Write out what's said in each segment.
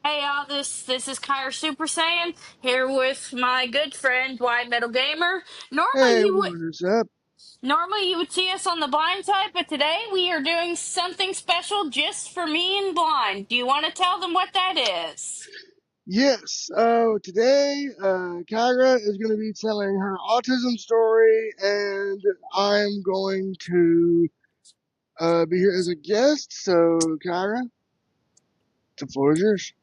Hey y'all, this is Kyra Super Saiyan here with my good friend BlindMetalGamer. Normally Hey, you would what is up? normally you would see us on the blind side, but today we are doing something special just for me and Blind. Do you want to tell them what that is? Yes, today, Kyra is going to be telling her autism story, and I'm going to, be here as a guest. So, Kyra, the floor is yours.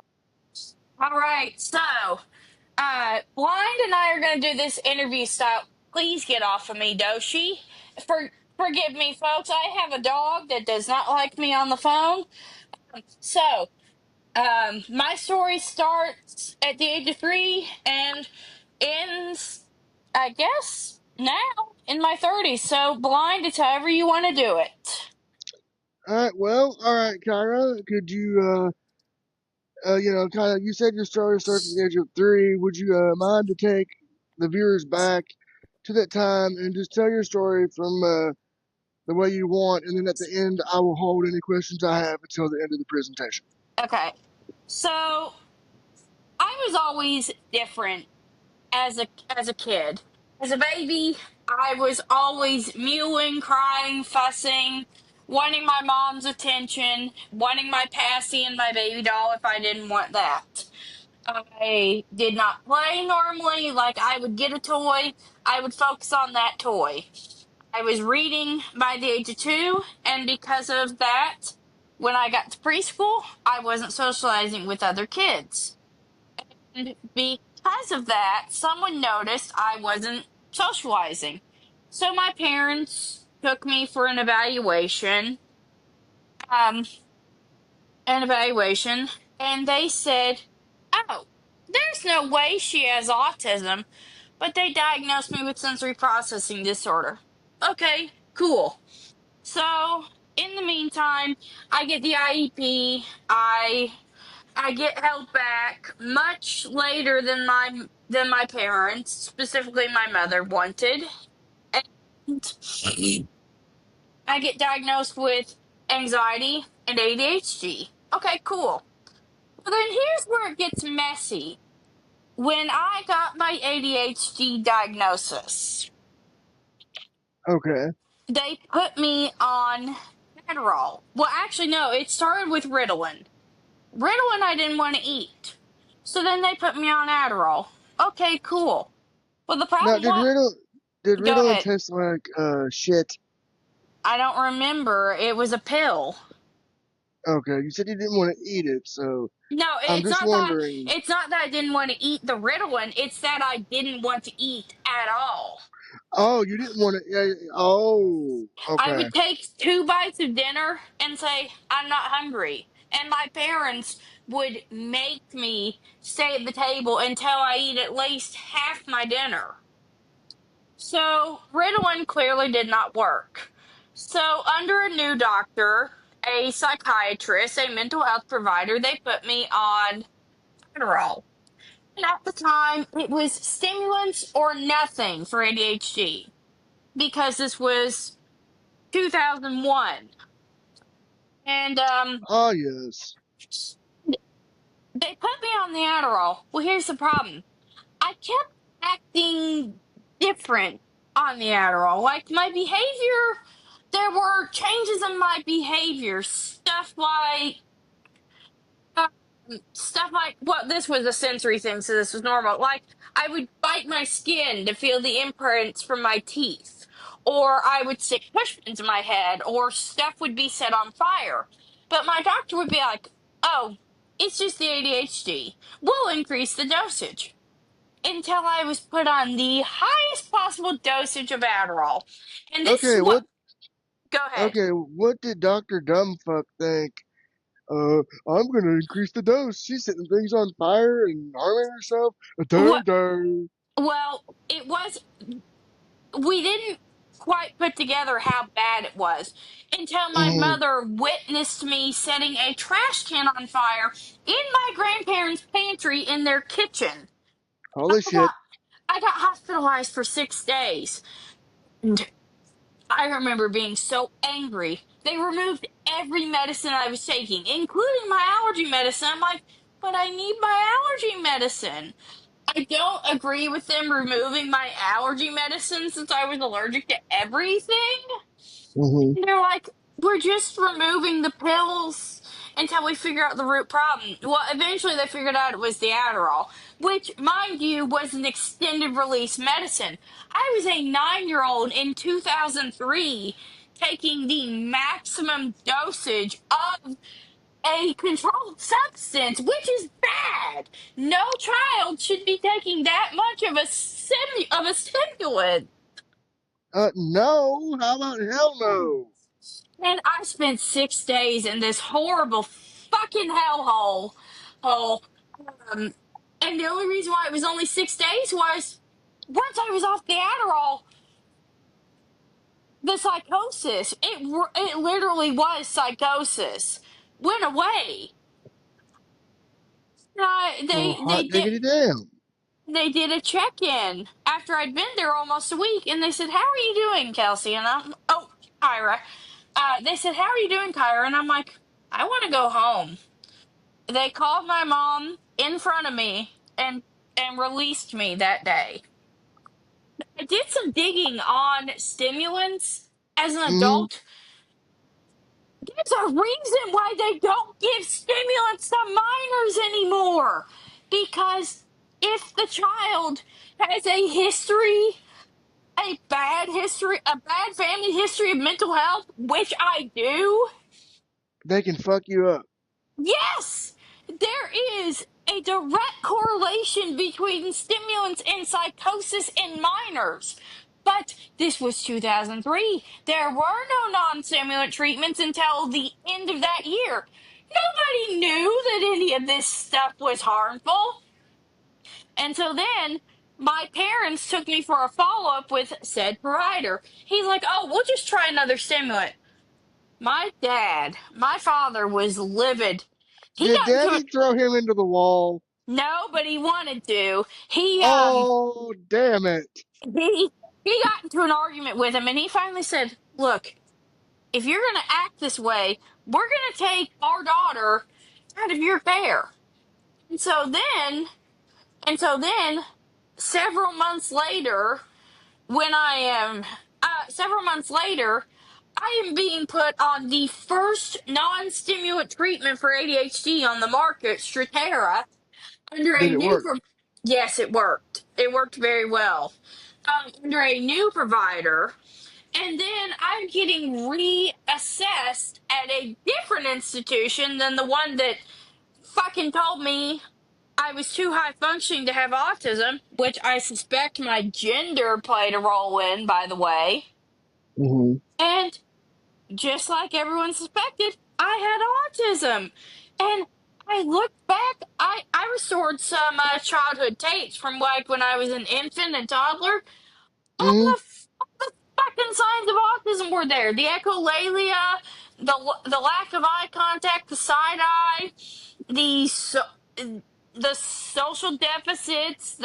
All right, so Blind and I are going to do this interview style. Please get off of me, Doshi. Forgive me, folks. I have a dog that does not like me on the phone. So, my story starts at the age of 3 and ends, I guess, now in my 30s. So, Blind, it's however you want to do it. Alright, Kyra, could you, kind of, you said your story starts at the age of 3. Would you, mind to take the viewers back to that time and just tell your story from, the way you want, and then at the end, I will hold any questions I have until the end of the presentation. Okay. So, I was always different as a kid. As a baby, I was always mewing, crying, fussing, wanting my mom's attention, wanting my passy and my baby doll if I didn't want that. I did not play normally. Like, I would get a toy, I would focus on that toy. I was reading by the age of 2, and because of that, when I got to preschool, I wasn't socializing with other kids. And because of that, someone noticed I wasn't socializing. So my parents took me for um, an evaluation, and they said, "Oh, there's no way she has autism," but they diagnosed me with sensory processing disorder. Okay, cool. So in the meantime, I get the IEP. I get held back much later than my parents, specifically my mother, wanted. And I get diagnosed with anxiety and ADHD. Okay, cool. Well, then here's where it gets messy. When I got my ADHD diagnosis, Okay. they put me on Adderall. Well, actually, no, it started with Ritalin. Ritalin I didn't want to eat. So then they put me on Adderall. Okay, cool. Well, the Now, problem was. did Go Ritalin ahead. taste like shit? I don't remember. It was a pill. Okay, you said you didn't want to eat it, so No, I'm it's just not that. wondering. It's not that I didn't want to eat the Ritalin. It's that I didn't want to eat at all. Oh, you didn't want to. Oh, I okay. would take 2 bites of dinner and say, I'm not hungry. And my parents would make me stay at the table until I eat at least half my dinner. So, Ritalin clearly did not work. So, under a new doctor, a psychiatrist, a mental health provider, they put me on Adderall. And at the time, it was stimulants or nothing for ADHD because this was 2001. And Oh, yes. they put me on the Adderall. Well, here's the problem. I kept acting different on the Adderall. Like my behavior, there were changes in my behavior. Uh, stuff like, well, this was a sensory thing, so this was normal. Like I would bite my skin to feel the imprints from my teeth, or I would stick push pins in my head, or stuff would be set on fire. But my doctor would be like, "Oh, it's just the ADHD. We'll increase the dosage." Until I was put on the highest possible dosage of Adderall. And this is Okay, what. Go ahead. what did Doctor Dumbfuck think? I'm gonna increase the dose. She's setting things on fire and harming herself. Dun What? dun. Well, it was. We didn't quite put together how bad it was until my Mm, mother witnessed me setting a trash can on fire in my grandparents' pantry in their kitchen. holy I got shit. I got hospitalized for 6 days. And I remember being so angry. They removed every medicine I was taking, including my allergy medicine. I'm like, but I need my allergy medicine. I don't agree with them removing my allergy medicine since I was allergic to everything. Hmm. And they're like, we're just removing the pills until we figure out the root problem. Well, eventually they figured out it was the Adderall, which, mind you, was an extended release medicine. I was a 9-year old in 2003 taking the maximum dosage of a controlled substance, which is bad. No child should be taking that much of a stimulant. No. How about hell no? And I spent 6 days in this horrible fucking hellhole. Hole. Um, and the only reason why it was only 6 days was once I was off the Adderall, the psychosis, it literally was psychosis, went away. Well, hot diggity damn. They did a check in after I'd been there almost a week, and they said, "How are you doing, Kelsey?" And Kyra. They said, "How are you doing, Kyra?" And I'm like, "I want to go home." They called my mom in front of me and released me that day. I did some digging on stimulants as an Hmm. adult. There's a reason why they don't give stimulants to minors anymore. Because if the child has a bad family history of mental health, which I do, They can fuck you up. yes, there is a direct correlation between stimulants and psychosis in minors. But this was 2003. There were no non stimulant treatments until the end of that year. Nobody knew that any of this stuff was harmful. And so then my parents took me for a follow up with said provider. He's like, "Oh, we'll just try another stimulant." My father was livid. He Did got into Daddy it. throw him into the wall? No, but he wanted to. Oh, damn it. He he got into an argument with him, and he finally said, "Look, if you're going to act this way, we're going to take our daughter out of your care." And so then, and so then, several months later, when I am several months later, I am being put on the first non-stimulant treatment for ADHD on the market, Strattera, under a Did it new. work? Yes, it worked. It worked very well. Under a new provider, and then I'm getting reassessed at a different institution than the one that fucking told me I was too high functioning to have autism, which I suspect my gender played a role in, by the way. Hmm. And just like everyone suspected, I had autism. And I looked back, I restored some childhood tapes from like when I was an infant and toddler. Hmm. All the fucking signs of autism were there. The echolalia, the lack of eye contact, the side eye, the social deficits,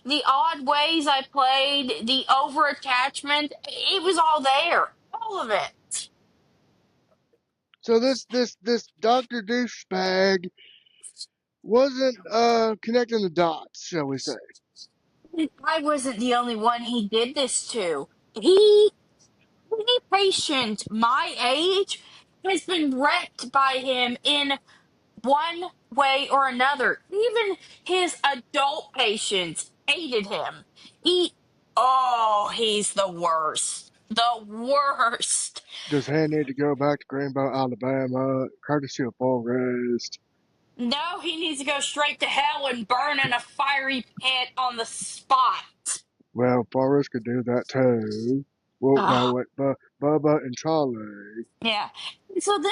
the odd ways I played, the over attachment. It was all there, all of it. So this Dr. Douchebag wasn't connecting the dots, shall we say. I wasn't the only one he did this to. He, any patient my age has been wrecked by him in one way or another. Even his adult patients hated him. He's the worst. The worst. Does he need to go back to Greenbow, Alabama, courtesy of Forrest? No, he needs to go straight to hell and burn in a fiery pit on the spot. Well, Forrest could do that too. Well, now Oh, what, Bubba and Charlie? yeah. So then,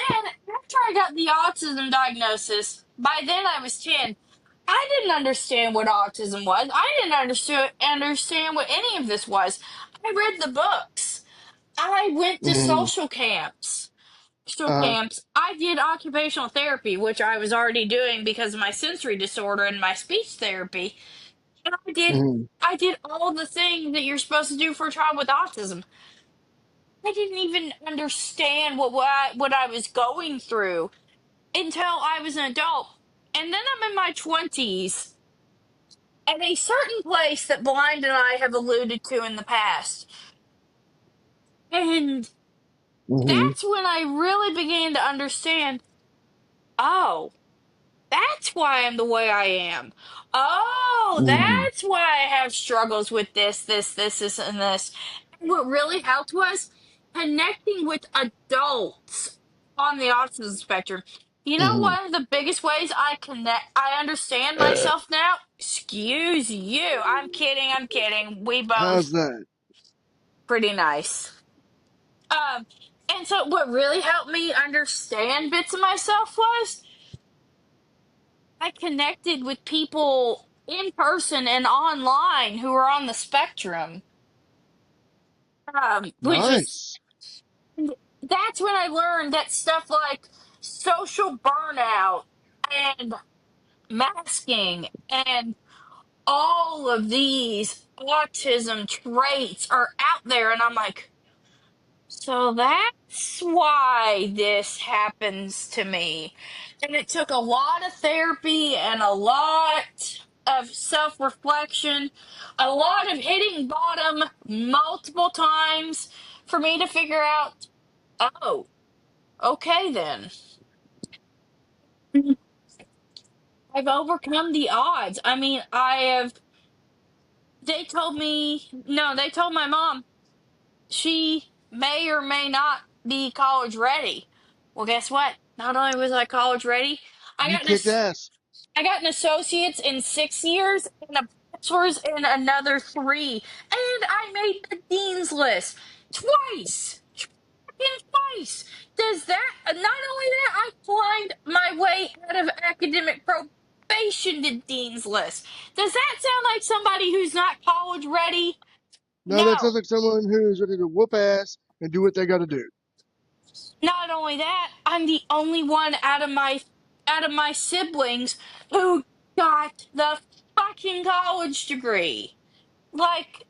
after I got the autism diagnosis, by then I was 10. I didn't understand what autism was. I didn't understand what any of this was. I read the books. I went to Hmm. social Uh, camps. I did occupational therapy, which I was already doing because of my sensory disorder and my speech therapy. And hmm. I did all the things that you're supposed to do for a child with autism. I didn't even understand what I was going through until I was an adult. And then I'm in my 20s at a certain place that Blind and I have alluded to in the past. And Mm-hmm. that's when I really began to understand, oh, that's why I'm the way I am. Oh, Mm-hmm. that's why I have struggles with this, and this. And what really helped was connecting with adults on the autism spectrum. You know, Mm-hmm. one of the biggest ways I understand myself now? Excuse you. I'm kidding. We How's both that? pretty nice. Um, and so what really helped me understand bits of myself was I connected with people in person and online who are on the spectrum, which is Nice. that's when I learned that stuff like social burnout and masking and all of these autism traits are out there, and I'm like, so that's why this happens to me. And it took a lot of therapy and a lot of self reflection, a lot of hitting bottom multiple times for me to figure out, oh, okay then. I've overcome the odds. I mean, they told me, no, they told my mom she may or may not be college ready. Well, guess what? Not only was I college ready, I You got kicked ass. I got an associate's in 6 years and a bachelor's in another three, and I made the dean's list twice. Fucking twice. Does that? Not only that, I climbed my way out of academic probation to dean's list. Does that sound like somebody who's not college ready? Now that No. sounds like someone who's ready to whoop ass and do what they got to do. Not only that, I'm the only one out of my siblings who got the fucking college degree. Like,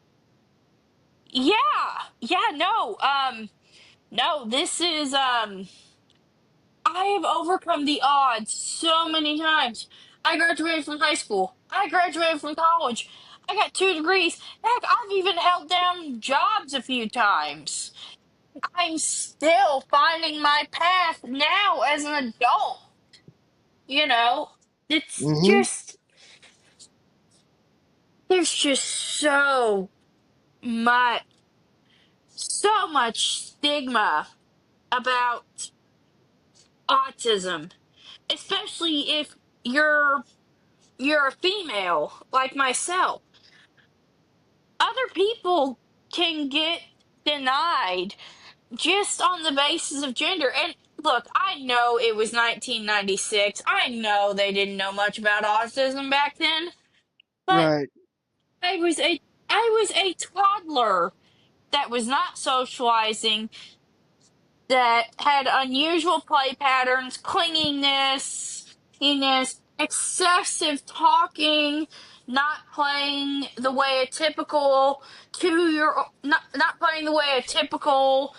yeah. Yeah, no. No, this is I have overcome the odds so many times. I graduated from high school. I graduated from college. I got 2 degrees. Heck, I've even held down jobs a few times. I'm still finding my path now as an adult. You know, it's Mm-hmm. just, there's just much, so much stigma about autism, especially if you're you're a female like myself. Other people can get denied just on the basis of gender. And look, I know it was 1996. I know they didn't know much about autism back then, but Right. I was a I was a toddler that was not socializing, that had unusual play patterns, clinginess, excessive talking, not playing the way a typical 2 year not playing the way a typical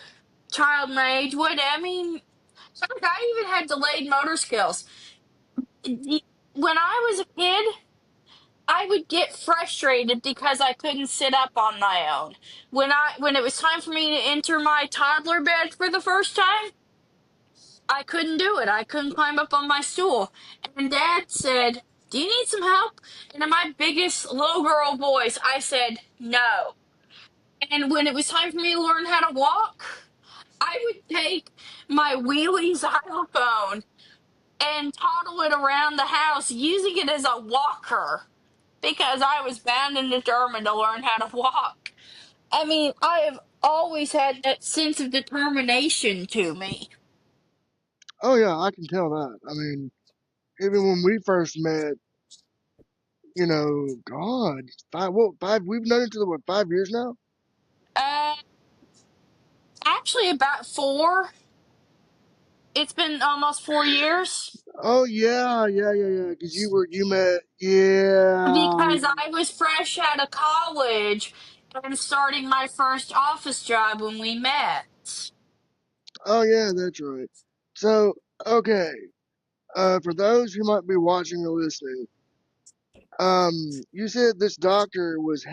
child my age would. I mean, I even had delayed motor skills. When I was a kid, I would get frustrated because I couldn't sit up on my own. When it was time for me to enter my toddler bed for the first time, I couldn't do it. I couldn't climb up on my stool. And Dad said, "Do you need some help?" And in my biggest little girl voice, I said, "No." And when it was time for me to learn how to walk, I would take my wheelie xylophone and toddle it around the house using it as a walker because I was bound and determined to learn how to walk. I mean, I have always had that sense of determination to me. Oh yeah, I can tell that. I mean, even when we first met, God, five, we've known each other, what, 5 years now? Uh, Actually, about four. It's been almost 4 years Oh yeah. Cause you met, yeah. because I was fresh out of college and starting my first office job when we met. Oh yeah, that's right. So, okay. For those who might be watching or listening, you said this doctor is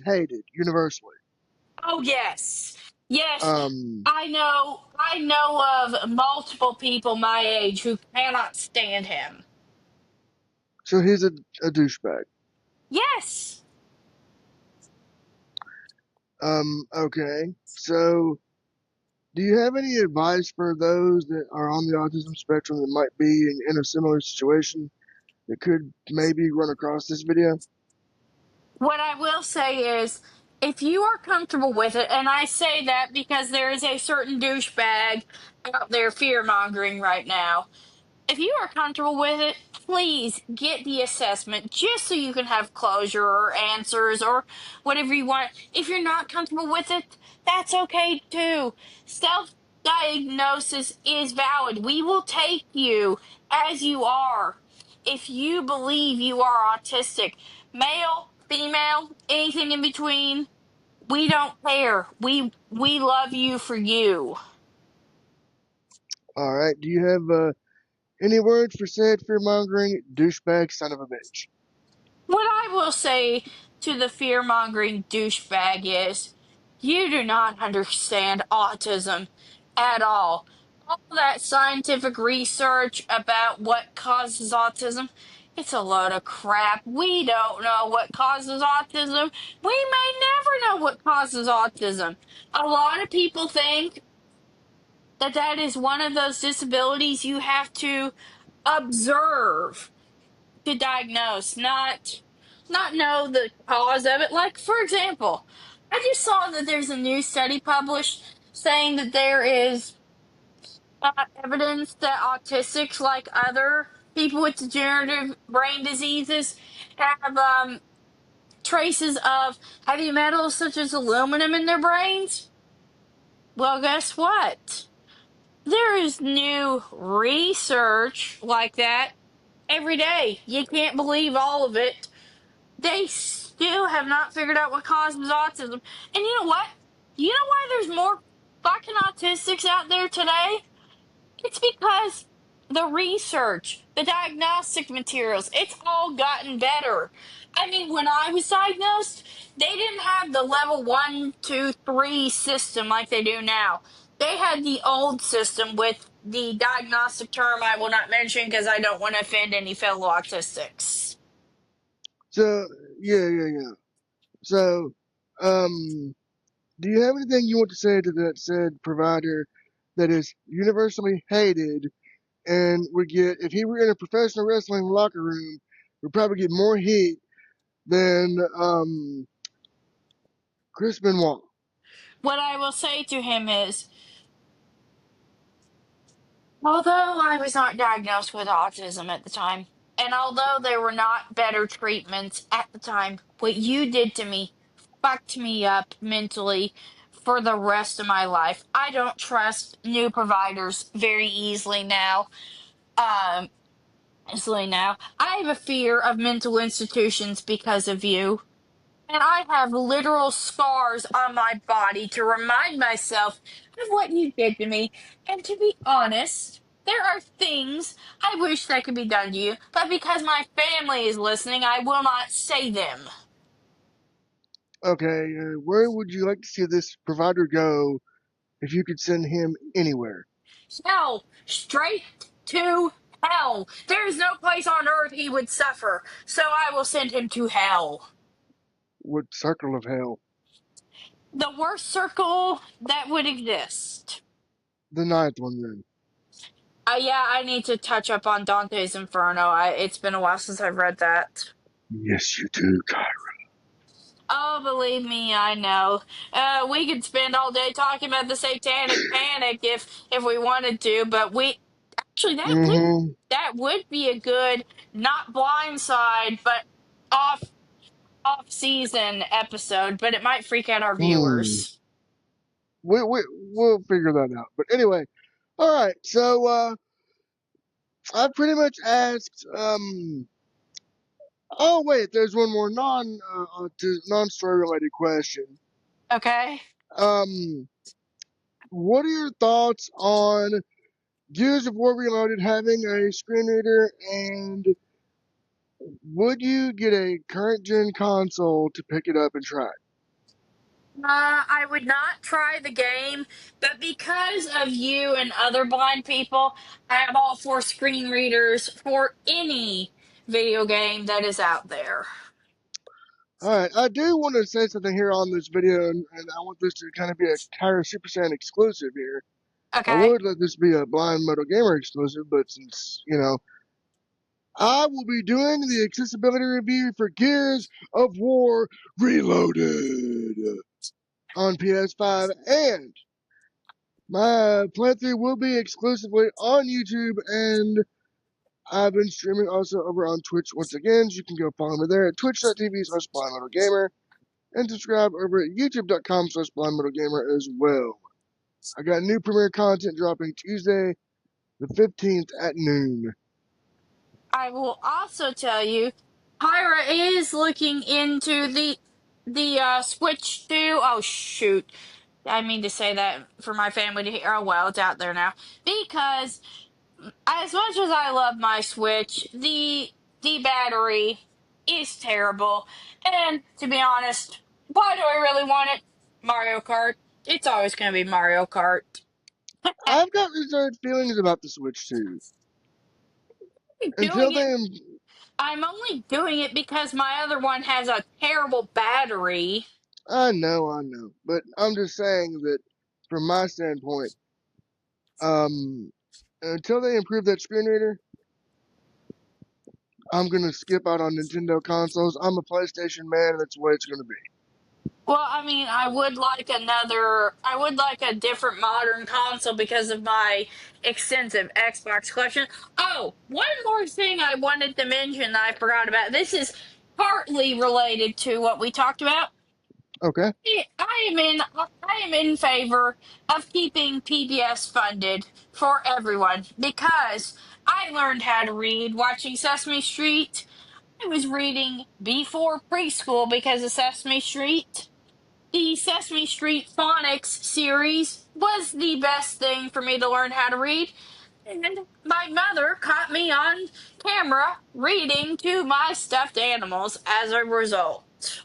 hated universally. Oh yes. Yes. Um, I know of multiple people my age who cannot stand him. so he's a douchebag. Yes. Okay. So, do you have any advice for those that are on the autism spectrum that might be in a similar situation that could maybe run across this video? What I will say is, if you are comfortable with it, and I say that because there is a certain douchebag out there fear mongering right now. If you are comfortable with it, please get the assessment just so you can have closure or answers or whatever you want. If you're not comfortable with it, that's okay too. Self diagnosis is valid. We will take you as you are. If you believe you are autistic, male, female, anything in between, we don't care. We love you for you. All right. Do you have any words for said fear mongering douchebag son of a bitch? What I will say to the fear mongering douchebag is, you do not understand autism at all. All that scientific research about what causes autism, it's a load of crap. We don't know what causes autism. We may never know what causes autism. A lot of people think that that is one of those disabilities you have to observe to diagnose, not know the cause of it. Like for example, I just saw that there's a new study published saying that there is evidence that autistics, like other people with degenerative brain diseases, have traces of heavy metals such as aluminum in their brains. Well, guess what? There is new research like that every day. You can't believe all of it. They still have not figured out what causes autism. And you know what? You know why there's more fucking autistics out there today? It's because the research, the diagnostic materials, it's all gotten better. I mean, when I was diagnosed, they didn't have the level one, two, three system like they do now. They had the old system with the diagnostic term I will not mention because I don't want to offend any fellow autistics. So, yeah. So, um, do you have anything you want to say to that said provider that is universally hated and would get, if he were in a professional wrestling locker room, would probably get more heat than Chris Benoit? What I will say to him is, although I was not diagnosed with autism at the time, and although there were not better treatments at the time, what you did to me fucked me up mentally for the rest of my life. I don't trust new providers very easily now. Um, easily now. I have a fear of mental institutions because of you. And I have literal scars on my body to remind myself of what you did to me. And to be honest, there are things I wish that could be done to you, but because my family is listening, I will not say them. Okay, where would you like to see this provider go if you could send him anywhere? Hell, straight to hell. There is no place on earth he would suffer, so I will send him to hell. What circle of hell? The worst circle that would exist. The ninth one, then. Yeah, I need to touch up on Dante's Inferno. It's been a while since I've read that. Yes, you do, Kai. Oh, believe me, I know. We could spend all day talking about the Satanic Panic if we wanted to, but we actually Mm-hmm. that would be a good not blindside but off off season episode, but it might freak out our Hmm. viewers. We'll figure that out. But anyway, all right. So I pretty much asked. Oh wait, there's one more non story related question. Okay. Um, what are your thoughts on Gears of War Reloaded having a screen reader, and would you get a current gen console to pick it up and try it? I would not try the game, but because of you and other blind people, I am all for screen readers for any video game that is out there. Alright, I do want to say something here on this video, and I want this to kind of be a Tire Super Saiyan exclusive here. I Okay. would let this be a Blind Metal Gamer exclusive, but since, I will be doing the accessibility review for Gears of War Reloaded on PS5, and my playthrough will be exclusively on YouTube, and I've been streaming also over on Twitch once again, so you can go follow me there at twitch.tv/blindmetalgamer and subscribe over at youtube.com/blindmetalgamer as well. I got new premiere content dropping Tuesday the 15th at noon. I will also tell you, Pyra is looking into the Switch 2. Oh shoot. I mean to say that for my family to hear. Oh well, it's out there now. Because as much as I love my Switch, the battery is terrible. And to be honest, why do I really want it? Mario Kart. It's always going to be Mario Kart. I've got reserved feelings about the Switch too. I'm Until doing it. they, I'm only doing it because my other one has a terrible battery. I know, but I'm just saying that from my standpoint, um, until they improve that screen reader, I'm gonna skip out on Nintendo consoles. I'm a PlayStation man, and that's the way it's gonna be. Well, I mean, I would like a different modern console because of my extensive Xbox collection. Oh, one more thing I wanted to mention that I forgot about. This is partly related to what we talked about. Okay. I am in favor of keeping PBS funded for everyone because I learned how to read watching Sesame Street. I was reading before preschool because of Sesame Street. The Sesame Street Phonics series was the best thing for me to learn how to read, and my mother caught me on camera reading to my stuffed animals as a result.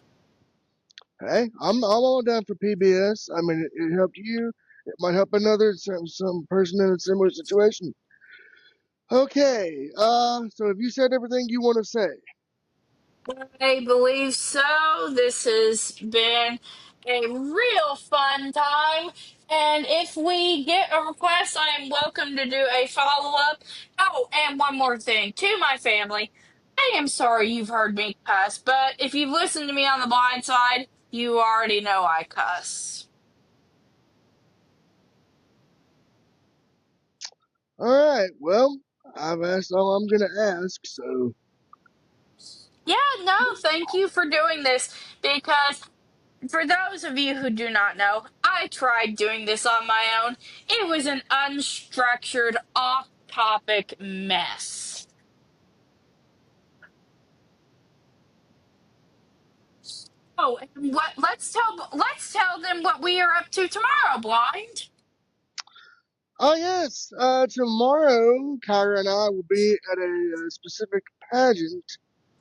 Hey, I'm all down for PBS. I mean, it helped you. It might help another some person in a similar situation. Okay. So have you said everything you want to say? I believe so. This has been a real fun time. And if we get a request, I am welcome to do a follow up. Oh, and one more thing to my family. I am sorry you've heard me cuss, but if you've listened to me on the blind side, you already know I cuss. All right. Well, I've asked all I'm gonna ask. So, Yeah, no, thank you for doing this because for those of you who do not know, I tried doing this on my own. It was an unstructured, off topic mess. Oh, and what let's tell them what we are up to tomorrow, Blind. oh yes, tomorrow Kyra and I will be at a specific pageant.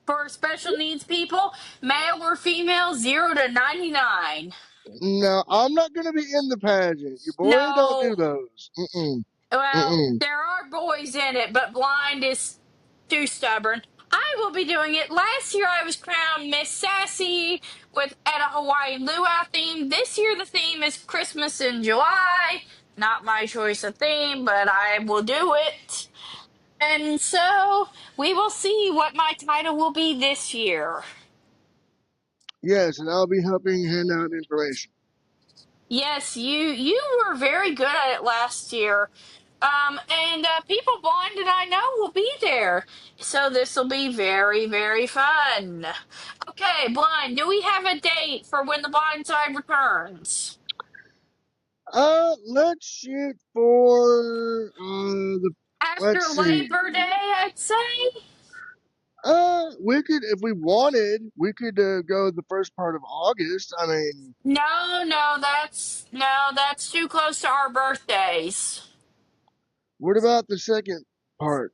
For special needs people, male or female, 0 to 99. No, I'm not gonna be in the pageant. Your boy don't do No, those. Mm-mm. well, Mm-mm. there are boys in it, but Blind is too stubborn. I will be doing it. Last year I was crowned Miss Sassy with at a Hawaiian luau theme. This year the theme is Christmas in July. Not my choice of theme, but I will do it. And so we will see what my title will be this year. Yes, and I'll be helping hand out information. Yes, you were very good at it last year. And people blind and I know will be there. So this will be very, very fun. Okay, blind, do we have a date for when the blind side returns? Let's shoot for the. After Let's see. Labor Day, I'd say. We could, if we wanted, we could go the first part of August. I mean, No, that's too close to our birthdays. What about the second part?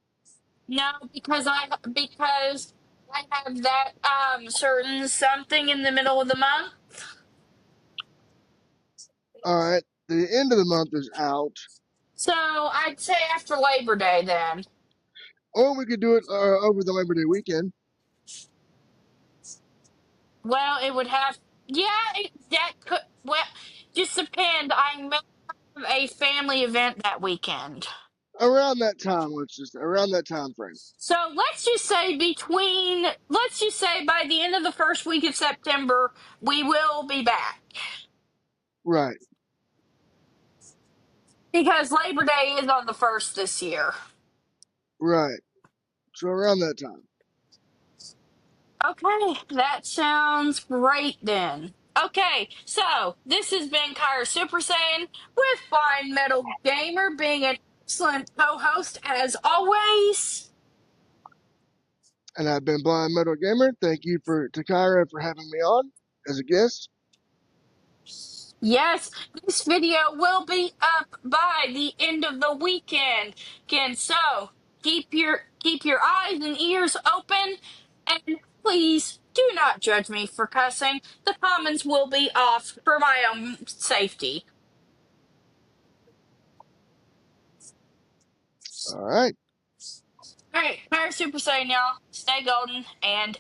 No, because I have that certain something in the middle of the month. All right, the end of the month is out. So I'd say after Labor Day then. Or we could do it over the Labor Day weekend. Well, it would have, yeah, that could, well, just depend. I may have a family event that weekend. Around that time, around that time frame. So let's just say by the end of the first week of September, we will be back. Right, Because Labor Day is on the 1st this year. right. So around that time. Okay, that sounds great then. Okay, so this has been Kyra Super Saiyan with Blind Metal Gamer being an excellent co-host as always. And I've been Blind Metal Gamer. Thank you to Kyra for having me on as a guest. Yes, this video will be up by the end of the weekend. Again, so keep your eyes and ears open, and please do not judge me for cussing. The comments will be off for my own safety. All right. All right, Fire Super Saiyan, y'all. Stay golden and